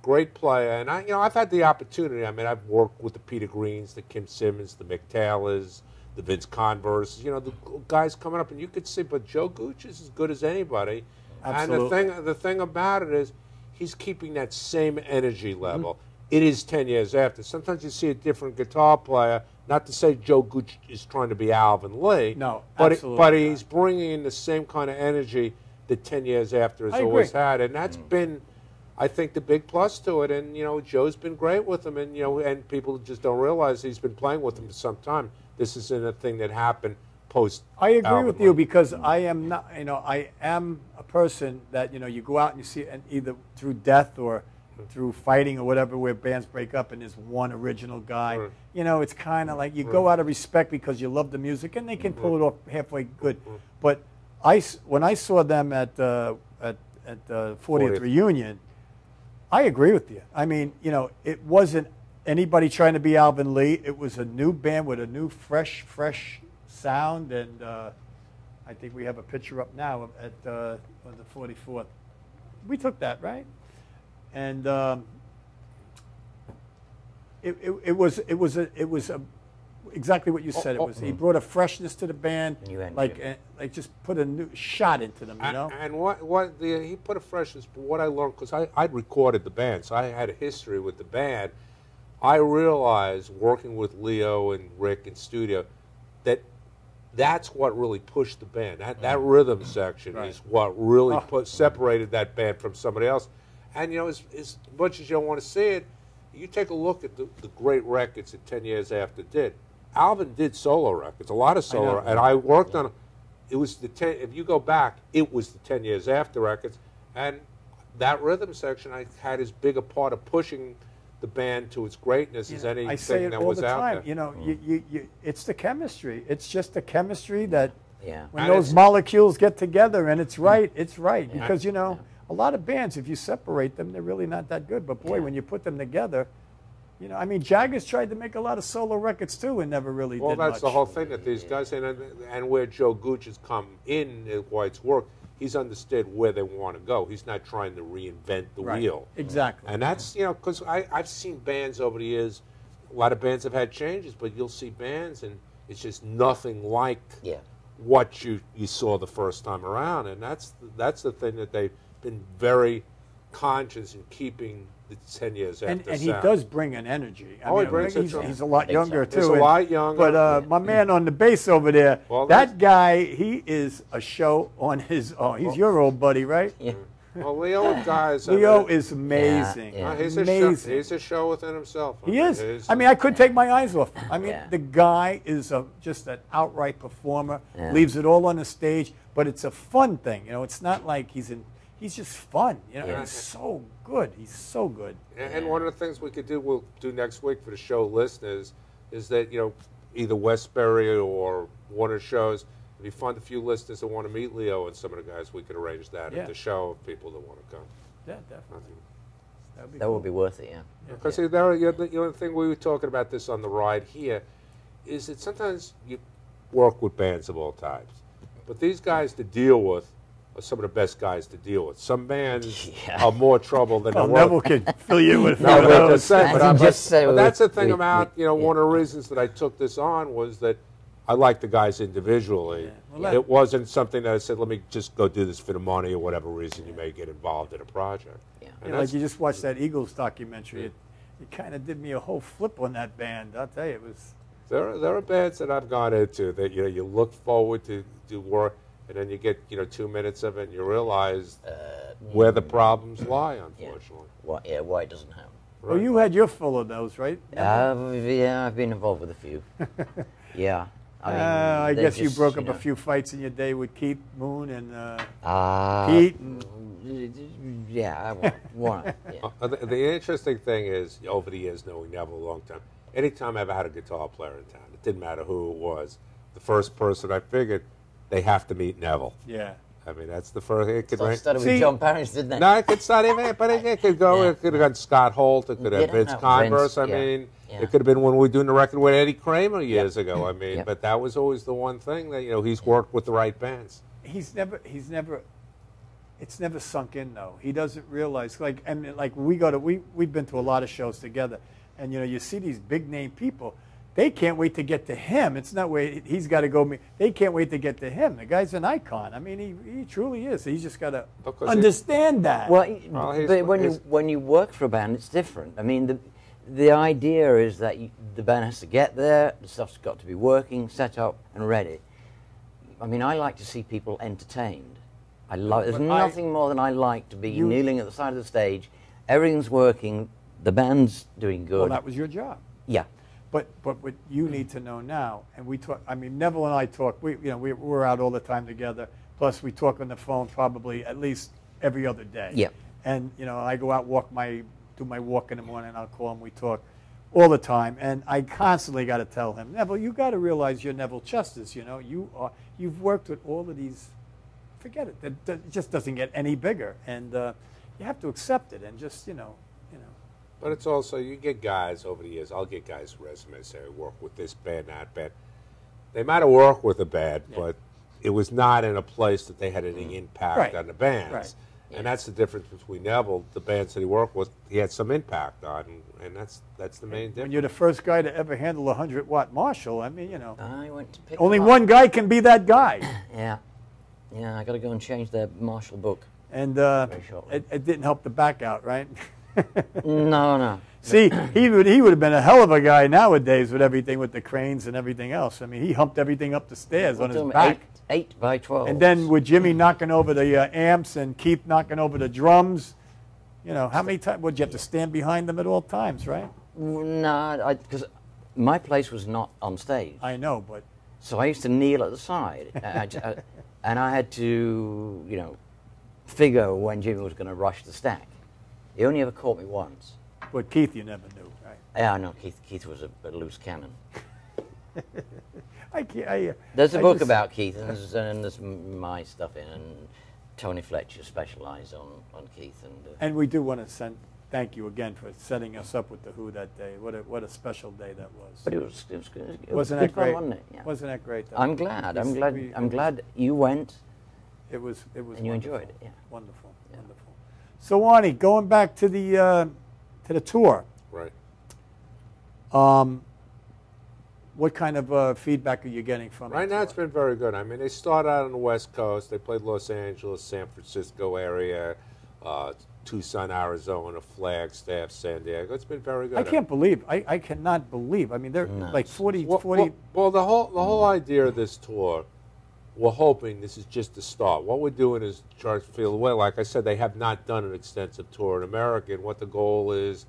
Great player. And I've had the opportunity. I mean, I've worked with the Peter Greens, the Kim Simmons, the Mick Taylors, the Vince Converse, the guys coming up, and you could see, but Joe Gooch is as good as anybody. And the thing about it is he's keeping that same energy level. It is 10 years after. Sometimes you see a different guitar player, not to say Joe Gooch is trying to be Alvin Lee. No, but he's bringing in the same kind of energy that 10 Years After has always had, and that's been, I think, the big plus to it. And Joe's been great with him, and and people just don't realize he's been playing with him for some time. This isn't a thing that happened post. I agree with you because I am not, I am a person that you go out and you see, and either through death or through fighting or whatever, where bands break up and there's one original guy. It's kind of like you go out of respect because you love the music, and they can pull it off halfway good, but. When I saw them at the 40th reunion, I agree with you. I mean, it wasn't anybody trying to be Alvin Lee. It was a new band with a new, fresh sound, and I think we have a picture up now at the 44th. We took that, right? And it was exactly what you said. He brought a freshness to the band, like just put a new shot into them, And he put a freshness. But what I learned, because I'd recorded the band, so I had a history with the band. I realized working with Leo and Rick in studio that's what really pushed the band. That rhythm section is what really separated that band from somebody else. And as much as you don't want to see it, you take a look at the great records that 10 Years After did. Alvin did solo records, a lot of solo, and I worked on. It was if you go back, it was the 10 Years After records, and that rhythm section I had as big a part of pushing the band to its greatness as anything that was out there. It's the chemistry. It's just the chemistry that when and those molecules get together, and it's right. It's right because a lot of bands, if you separate them, they're really not that good. But boy, when you put them together. You know, I mean, Jagger's tried to make a lot of solo records too, and never really Well, did that's much. the whole thing that these guys, and where Joe Gooch has come in White's work, he's understood where they want to go. He's not trying to reinvent the wheel. Exactly. And that's, you know, because I've seen bands over the years, a lot of bands have had changes, but you'll see bands and it's just nothing like what you saw the first time around. And that's the thing that they've been very conscious in keeping the 10 years after and he does bring an energy. I mean, he brings he's a lot younger, too. He's a lot younger. But my man on the bass over there, Well, that guy, he is a show on his own. He's your old buddy, right? Yeah. Well, Leo guys. Leo is amazing. He's amazing. He's a show within himself. He is. I mean, I couldn't take my eyes off him. I mean, the guy is just an outright performer, leaves it all on the stage, but it's a fun thing. You know, it's not like he's just fun. You know, he's so good. He's so good. And one of the things we'll do next week for the show listeners is that, you know, either Westbury or one of the shows, it'd be fun, a few listeners that want to meet Leo and some of the guys, we could arrange that at the show of people that want to come. Yeah, definitely. That would be worth it, Because the other thing we were talking about this on the ride here is that sometimes you work with bands of all types. But these guys to deal with are some of the best guys to deal with. Some bands are more trouble than the Neville can fill you with but those. that's the thing about, you know, one of the reasons that I took this on was that I like the guys individually. Well, it wasn't something that I said, let me just go do this for the money or whatever reason you may get involved in a project. You know, like you just watched that Eagles documentary. It kind of did me a whole flip on that band. I'll tell you, it was. There are bands that I've gone into that, you know, you look forward to do work, and then you get, you know, 2 minutes of it, and you realize where the problems lie, unfortunately. Why it doesn't happen. Well, you had your full of those, right? Yeah, I've been involved with a few. Yeah. I guess you broke up a few fights in your day with Keith Moon and Pete. And yeah, I want. The interesting thing is, over the years, knowing Neville a long time, anytime I ever had a guitar player in town, it didn't matter who it was, the first person I figured, they have to meet Neville. Yeah. I mean, that's the first. It could started with John Parrish, didn't it? No, it could start even, but it could go. It could have got Scott Holt. It could have Vince Converse. I mean, it could have been when we were doing the record with Eddie Kramer years ago. I mean, but that was always the one thing that, you know, he's worked with the right bands. It's never sunk in though. He doesn't realize, like we've been to a lot of shows together, and you know, you see these big name people. They can't wait to get to him. It's not where he's got to go. They can't wait to get to him. The guy's an icon. I mean, he truly is. He's just got to understand that. Well, but when you work for a band, it's different. I mean, the idea is that the band has to get there. The stuff's got to be working, set up, and ready. I mean, I like to see people entertained. There's nothing more than I like to be kneeling at the side of the stage. Everything's working. The band's doing good. Well, that was your job. Yeah. But what you need to know now, and we talk. I mean, Neville and I talk. We're out all the time together. Plus, we talk on the phone probably at least every other day. Yeah. And you know, I go out do my walk in the morning. I'll call him. We talk all the time, and I constantly got to tell him, Neville, you got to realize you're Neville Chesters. You know, you've worked with all of these. Forget it. It just doesn't get any bigger, and you have to accept it and just you know. But it's also, you get guys over the years, I'll get guys' resumes, say, I work with this band, that band. They might have worked with a band, but it was not in a place that they had any impact on the bands. Right. And that's the difference between Neville, the bands that he worked with, he had some impact on, and that's the main difference. When you're the first guy to ever handle a 100-watt Marshall, I mean, you know. I went to pick only one guy can be that guy. Yeah, I got to go and change their Marshall book. And it didn't help the back out, right? No. See, he would have been a hell of a guy nowadays with everything with the cranes and everything else. I mean, he humped everything up the stairs on his back. 8 by 12. And then with Jimmy knocking over the amps and Keith knocking over the drums, you know, how many times would you have to stand behind them at all times, right? No, because my place was not on stage. I know, but so I used to kneel at the side, and I had to, you know, figure when Jimmy was going to rush the stack. He only ever caught me once. But Keith, you never knew, right? Yeah, I know. Keith was a loose cannon. There's a book about Keith, and there's my stuff in, and Tony Fletcher specialised on Keith. And we do want to send thank you again for setting us up with the Who that day. What a special day that was. But it was good. Wasn't good that great? fun, wasn't it? Yeah. Wasn't that great? Though? I'm glad. I'm glad you went. It was. And you enjoyed it. Yeah. Wonderful. Yeah. Wonderful. So Arnie, going back to the tour. Right. What kind of feedback are you getting from it? Right now, it's been very good. I mean, they started out on the West Coast. They played Los Angeles, San Francisco area, Tucson, Arizona, Flagstaff, San Diego. It's been very good. I can't believe. I cannot believe. I mean, they're like 40. Well, the whole idea of this tour, we're hoping this is just the start. What we're doing is trying to feel away. Like I said, they have not done an extensive tour in America, and what the goal is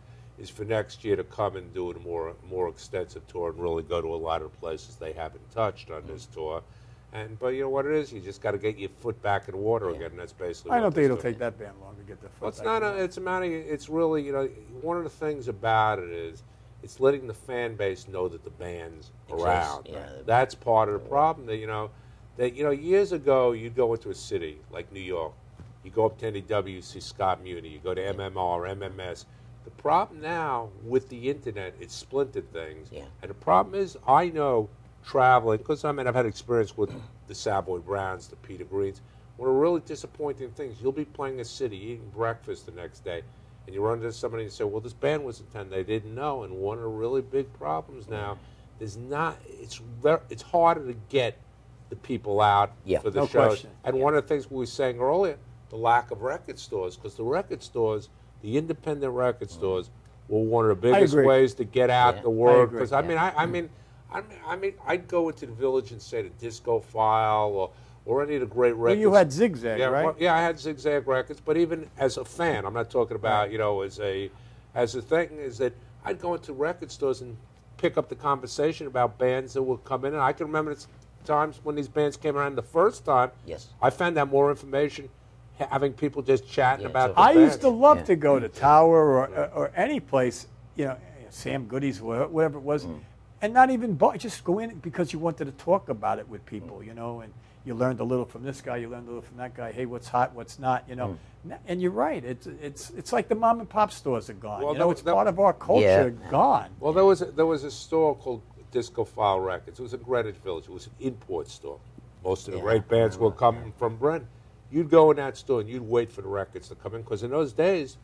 for next year to come and do a more extensive tour and really go to a lot of places they haven't touched on this tour. But you know what it is? You just got to get your foot back in the water again, and that's basically. I don't think it'll take that band long to get their foot. Well, it's not. It's a matter. It's really, one of the things about it is it's letting the fan base know that the band's around. Yeah, that's part of the problem. That years ago you'd go into a city like New York, you go up to NEW, see Scott Muni, you go to MMR, MMS. The problem now with the internet, it's splintered things. Yeah. And the problem is, I know traveling, because I've had experience with the Savoy Browns, the Peter Greens. One of the really disappointing things, you'll be playing a city, eating breakfast the next day, and you run into somebody and say, well, this band was in town. They didn't know. And one of the really big problems now is it's harder to get the people out for the shows. Question. And one of the things we were saying earlier, the lack of record stores, because the record stores, the independent record stores, were one of the biggest ways to get out the word. Because I mean, I'd go into the Village and say the Disco File or any of the great records. Well, you had Zigzag, right? Well, yeah, I had Zigzag Records. But even as a fan, I'm not talking about as a thing, is that I'd go into record stores and pick up the conversation about bands that would come in. And I can remember times when these bands came around the first time. Yes. I found out more information having people just chatting about the I bands. used to love to go to Tower or any place, Sam Goody's, whatever it was, and not even just go in because you wanted to talk about it with people, and you learned a little from this guy, you learned a little from that guy. Hey, what's hot, what's not, And you're right. It's like the mom and pop stores are gone. Well, it's part of our culture gone. Well, there was a store called Disco File Records. It was in Greenwich Village. It was an import store. Most of the great bands will come from Brent. You'd go in that store and you'd wait for the records to come in, because in those days,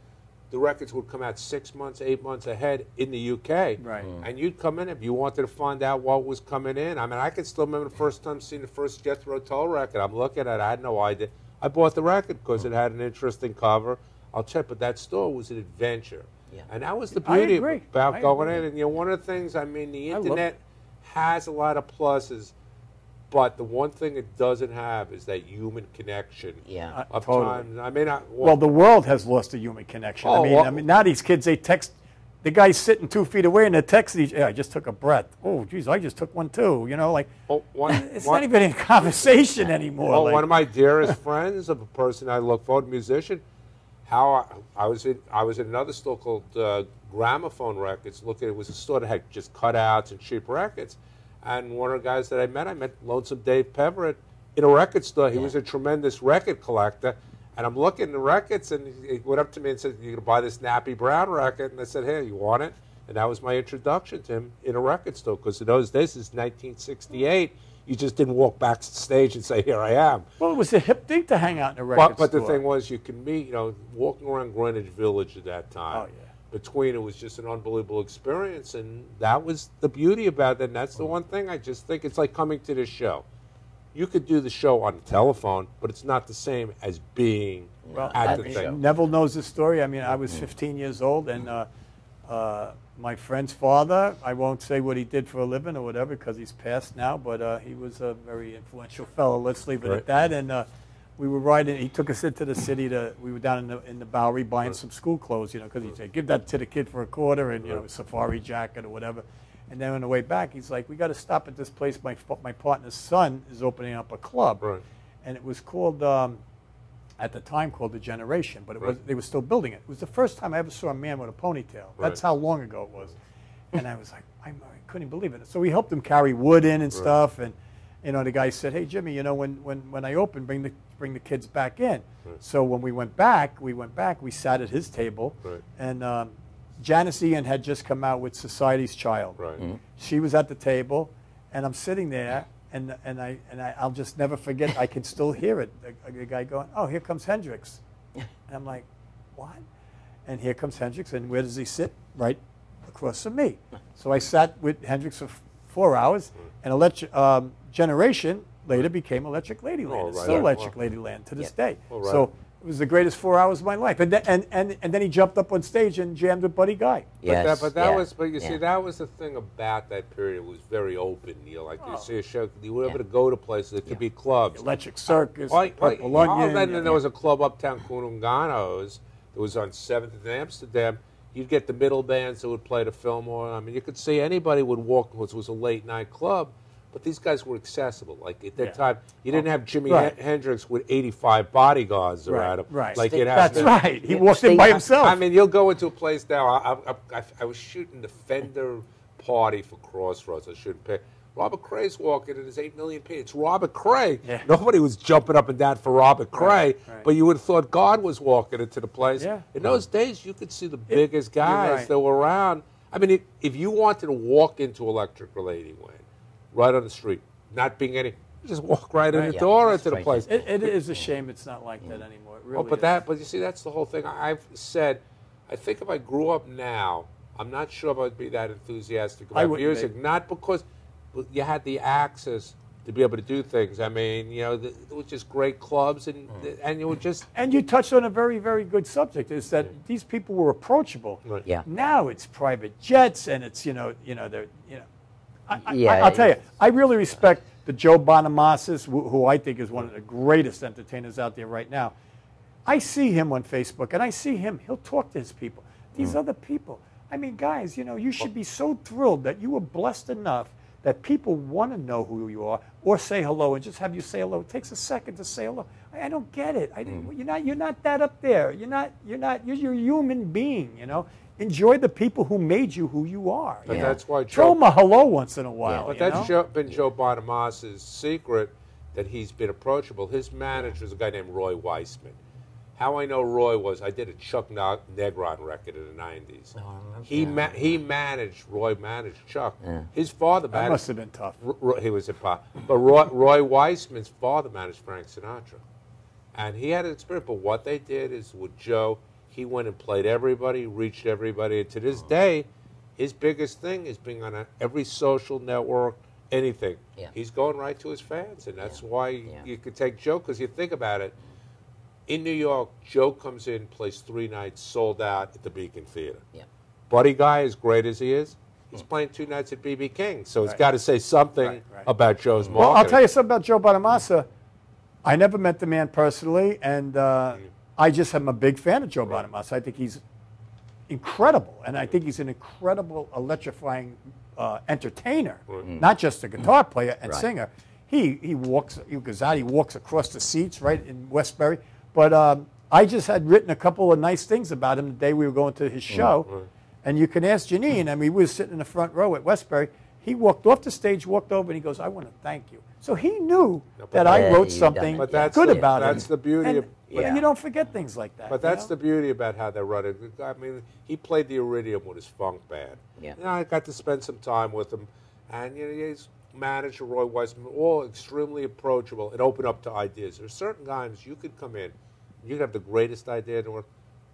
the records would come out 6 months, 8 months ahead in the UK. Right. And you'd come in if you wanted to find out what was coming in. I mean, I can still remember the first time seeing the first Jethro Tull record. I'm looking at it. I had no idea. I bought the record because it had an interesting cover. I'll check, but that store was an adventure. Yeah. And that was the beauty about going agree. in. And one of the things, the internet has a lot of pluses. But the one thing it doesn't have is that human connection. Yeah, of totally. times. Well, the world has lost a human connection. I mean, now these kids, they text. The guy's sitting 2 feet away and they text each. I just took a breath. Oh, geez, I just took one too. It's not even a conversation anymore. Well, one of my dearest friends, of a person I look forward to, musician. I was in another store called Gramophone Records. It was a store that had just cutouts and cheap records. And one of the guys that I met Lonesome Dave Peverett in a record store. He was a tremendous record collector. And I'm looking at the records, and he went up to me and said, "You're going to buy this Nappy Brown record?" And I said, "Hey, you want it?" And that was my introduction to him in a record store, because in those days, it's 1968. You just didn't walk backstage and say, "Here I am." Well, it was a hip thing to hang out in a record store. But the thing was, you can meet, walking around Greenwich Village at that time. Oh, yeah. Between it was just an unbelievable experience, and that was the beauty about it. And that's the one thing I just think it's like coming to this show. You could do the show on the telephone, but it's not the same as being at the thing. Neville knows the story. I mean, I was 15 years old, and my friend's father, I won't say what he did for a living or whatever because he's passed now, but he was a very influential fellow. Let's leave it at that. And we were riding. He took us into the city. We were down in the Bowery buying some school clothes, because he'd say, "Give that to the kid for a quarter," and a safari jacket or whatever. And then on the way back, he's like, "We got to stop at this place. My partner's son is opening up a club," and it was called at the time called The Generation, but they were still building it. It was the first time I ever saw a man with a ponytail. That's how long ago it was. And I was like, I couldn't believe it. So we helped him carry wood in and stuff, and You know, the guy said, "Hey, Jimmy, you know, when I open, bring the kids back in." Right. So when we went back, we sat at his table, Right. and Janice Ian had just come out with Society's Child. Right. Mm-hmm. She was at the table, and I'm sitting there, and I'll just never forget. I can still hear it. The guy going, "Oh, here comes Hendrix," and I'm like, "What?" And here comes Hendrix, and where does he sit? Right across from me. So I sat with Hendrix for 4 hours, and Generation later became Electric Ladyland. Oh, It's right. still Yeah. Electric Ladyland to this day. Oh, right. So it was the greatest 4 hours of my life. And then he jumped up on stage and jammed with Buddy Guy. Yes. But you see, that was the thing about that period. It was very open. You know, like you see a show, you were able to go to places. It could be clubs. Electric Circus, Purple Onion. Then there was a club uptown, Kununganos, that was on 7th in Amsterdam. You'd get the middle bands that would play the Fillmore. I mean, you could see anybody would walk, because it was a late night club. But these guys were accessible. Like at that time, you didn't have Jimi Hendrix with 85 bodyguards around him. Right. Like That's right. He walked in by himself. I mean, you'll go into a place now. I was shooting the Fender party for Crossroads. I shouldn't pay. Robert Cray's walking in his 8 million P. It's Robert Cray. Yeah. Nobody was jumping up and down for Robert Cray, but you would have thought God was walking into the place. Yeah. In those days, you could see the biggest guys that were around. I mean, if you wanted to walk into Electric Ladyland, right on the street, not being any, you just walk right in the door into the place. It is a shame it's not like that anymore. It really But you see, that's the whole thing. I've said, I think if I grew up now, I'm not sure if I'd be that enthusiastic about music. Not because you had the access to be able to do things. I mean, you know, there were just great clubs, and you would just. And you touched on a very, very good subject. Is that these people were approachable. Right. Yeah. Now it's private jets, and it's they're. I'll tell you, I really respect the Joe Bonamassas, who I think is one of the greatest entertainers out there right now. I see him on Facebook, and I see him. He'll talk to his people. These other people. I mean, guys, you should be so thrilled that you were blessed enough that people want to know who you are or say hello, and just have you say hello. It takes a second to say hello. I don't get it. You're not that up there. You're a human being. Enjoy the people who made you who you are. But that's why throw them a hello once in a while. But that's been Joe Bonamass's secret, that he's been approachable. His manager is a guy named Roy Weissman. How I know Roy was, I did a Chuck Negron record in the 90s. Roy managed Chuck. Yeah. His father managed. That must have been tough. He was a pop. But Roy Weissman's father managed Frank Sinatra. And he had an experience. But what they did is with Joe, he went and played everybody, reached everybody. And to this day, his biggest thing is being on every social network, anything. Yeah. He's going right to his fans. And that's why you could take Joe, because you think about it. In New York, Joe comes in, plays 3 nights, sold out at the Beacon Theater. Yeah. Buddy Guy, as great as he is, he's playing 2 nights at B.B. King. So it's got to say something about Joe's marketing. Well, I'll tell you something about Joe Bonamassa. I never met the man personally, and I just am a big fan of Joe Bonamassa. I think he's incredible, and I think he's an incredible, electrifying entertainer, not just a guitar player and singer. He goes out, he walks across the seats right in Westbury. But I just had written a couple of nice things about him the day we were going to his show. And you can ask Janine. I mean, we were sitting in the front row at Westbury. He walked off the stage, walked over, and he goes, "I want to thank you." So he knew that I wrote something good about him. That's the beauty of But you don't forget things like that. But that's the beauty about how they run it. I mean, he played the Iridium with his funk band. Yeah. I got to spend some time with him. And his manager, Roy Weissman, all extremely approachable and open up to ideas. There's certain times you could come in, you could have the greatest idea in the world.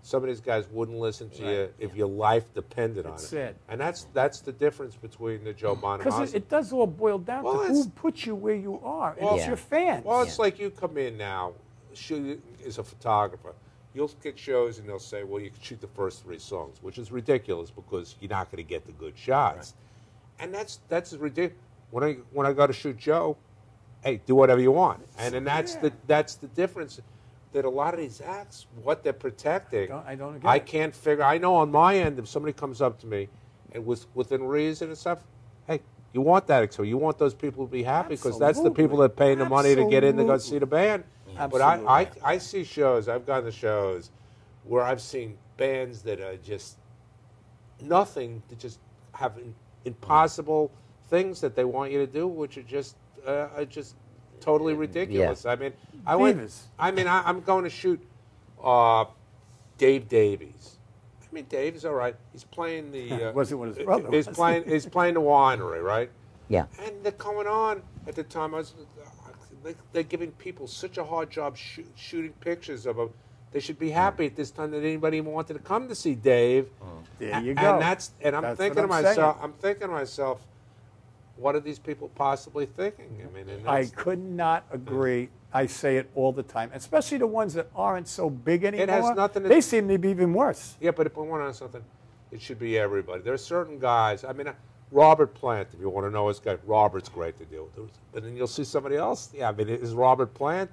Some of these guys wouldn't listen to you if your life depended on it. Sad. And that's the difference between the Joe Bonamassa. Because it does all boil down to who put you where you are. And it's your fans. Well, it's like you come in now, shoot as a photographer. You'll get shows and they'll say, well, you can shoot the first 3 songs, which is ridiculous because you're not going to get the good shots. And that's ridiculous. When I go to shoot Joe, hey, do whatever you want. And then that's the difference. That a lot of these acts, what they're protecting, I can't figure. I know on my end, if somebody comes up to me and within reason and stuff, hey, you want that experience. You want those people to be happy because that's the people that are paying the money to get in to go see the band. Absolutely. But I see shows, I've gone to shows where I've seen bands that are just nothing, to just have impossible things that they want you to do, which are just are just totally ridiculous. Yeah. I mean, I'm going to shoot Dave Davies. I mean, Dave's all right. He's playing the. Wasn't what his brother He's was. He's playing the winery, right? Yeah. And they're coming on at the time. They're giving people such a hard job shooting pictures of them. They should be happy at this time that anybody even wanted to come to see Dave. There you go. And I'm thinking to myself, what are these people possibly thinking? I mean, I could not agree. I say it all the time, especially the ones that aren't so big anymore. It has nothing to They seem to be even worse. Yeah, but if we want to know something, it should be everybody. There are certain guys. I mean, Robert Plant, if you want to know his guy, Robert's great to deal with. But then you'll see somebody else. Yeah, I mean, is Robert Plant?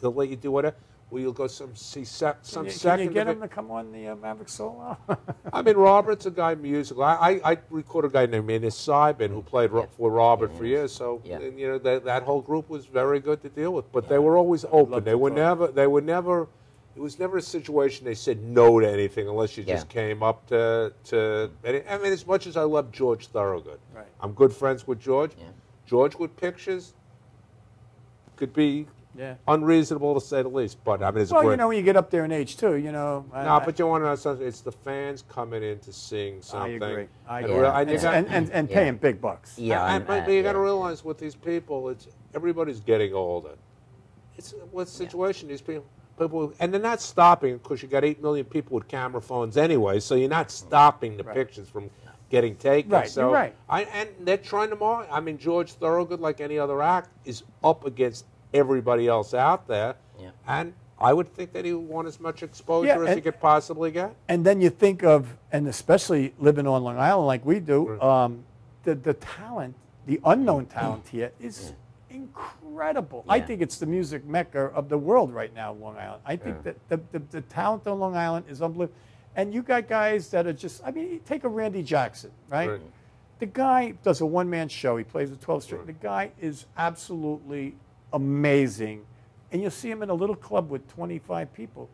He'll let you do whatever. Well, you'll go see some second. Can you get him to come on the Maverick solo? I mean, Robert's a guy musical. I record a guy named Ines Sybin who played for Robert for years. So and, you know that whole group was very good to deal with. But they were always open. They were never. It was never a situation they said no to anything unless you just came up to. I mean, as much as I love George Thorogood, I'm good friends with George. Yeah. George with pictures could be. Yeah. Unreasonable to say the least, but I mean, it's well, great. You know, when you get up there in age too, you know. But you want to know something? It's the fans coming in to sing something. I agree. And paying big bucks. Yeah, but you got to realize with these people, everybody's getting older. It's what situation these people, and they're not stopping because you got 8 million people with camera phones anyway, so you're not stopping the pictures from getting taken. Right, so you're right. And they're trying to mark. I mean, George Thorogood, like any other act, is up against everybody else out there, and I would think that he would want as much exposure as he could possibly get. And then you think of, and especially living on Long Island like we do, the talent, the unknown talent here is incredible. I think it's the music mecca of the world right now, Long Island. I think that the talent on Long Island is unbelievable. And you got guys that are just, I mean, take a Randy Jackson, right? The guy does a one-man show. He plays a 12-string. The guy is absolutely amazing, and you'll see him in a little club with 25 people,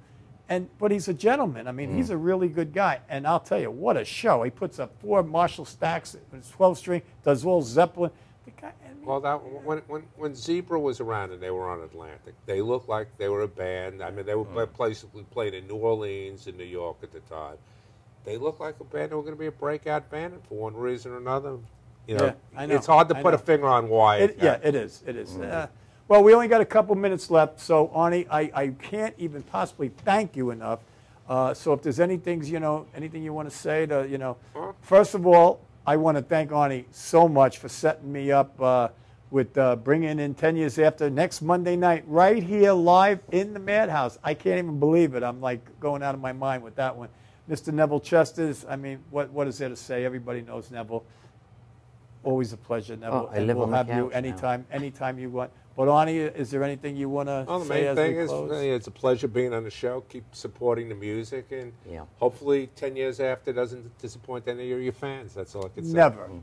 but he's a gentleman. I mean, he's a really good guy, and I'll tell you, what a show! He puts up 4 Marshall stacks with his 12-string, does all Zeppelin. The guy, well, that when Zebra was around and they were on Atlantic, they looked like they were a band. I mean, they were basically playing in New Orleans and New York at the time. They looked like a band that were going to be a breakout band, and for one reason or another, you know, it's hard to put a finger on why. It is. It is. Well, we only got a couple minutes left, so Arnie, I can't even possibly thank you enough. So if there's anything you want to say to, first of all, I want to thank Arnie so much for setting me up with bringing in 10 Years After next Monday night right here live in the Madhouse. I can't even believe it. I'm like going out of my mind with that one. Mr. Neville Chesters, I mean, what is there to say? Everybody knows Neville. Always a pleasure, Neville. I live we'll on the have you couch anytime you want. But Arnie, is there anything you want to say as we close? The main thing is, it's a pleasure being on the show. Keep supporting the music, and hopefully 10 years after doesn't disappoint any of your fans. That's all I can say.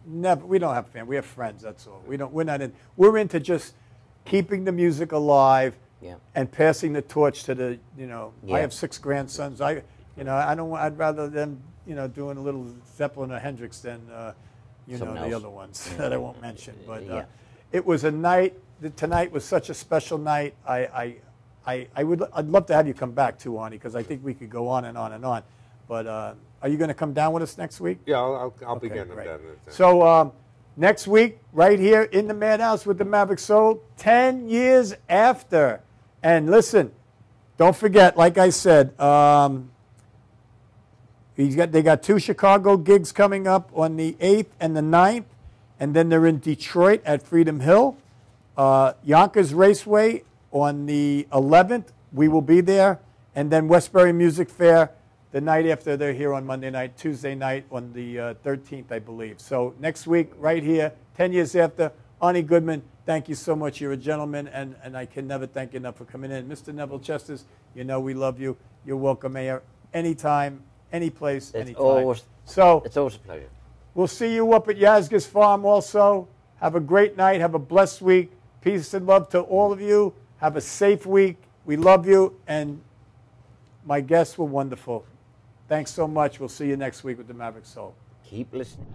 Never. We don't have fans. We have friends. That's all. We're into just keeping the music alive and passing the torch to the. I have 6 grandsons. I'd rather them doing a little Zeppelin or Hendrix than the other ones that I won't mention. But it was a night. Tonight was such a special night. I'd love to have you come back too, Arnie, because I think we could go on and on and on. But are you going to come down with us next week? Yeah, I'll be getting them down. So next week, right here in the Madhouse with the Maverick Soul, 10 Years After. And listen, don't forget, like I said, they got 2 Chicago gigs coming up on the 8th and the 9th, and then they're in Detroit at Freedom Hill. Yonkers Raceway on the 11th, we will be there. And then Westbury Music Fair the night after. They're here on Monday night, Tuesday night on the 13th, I believe. So next week, right here, 10 Years After. Arnie Goodman, thank you so much. You're a gentleman, and I can never thank you enough for coming in. Mr. Neville Chesters, we love you. You're welcome, Mayor. Anytime, any place, anytime. It's always a pleasure. We'll see you up at Yazga's Farm also. Have a great night. Have a blessed week. Peace and love to all of you. Have a safe week. We love you, and my guests were wonderful. Thanks so much. We'll see you next week with the Maverick Soul. Keep listening.